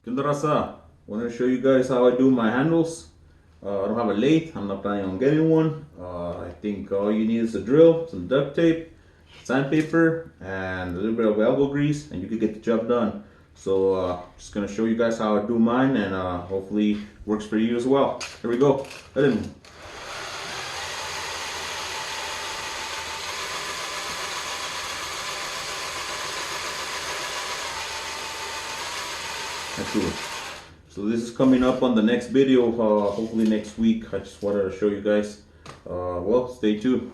Kinda raza, want to show you guys how I do my handles. I don't have a lathe, I'm not planning on getting one. I think all you need is a drill, some duct tape, sandpaper, and a little bit of elbow grease, and you can get the job done. So just gonna show you guys how I do mine, and hopefully works for you as well. Here we go. Let's do it. So this is coming up on the next video, hopefully next week. I just wanted to show you guys. Well, stay tuned.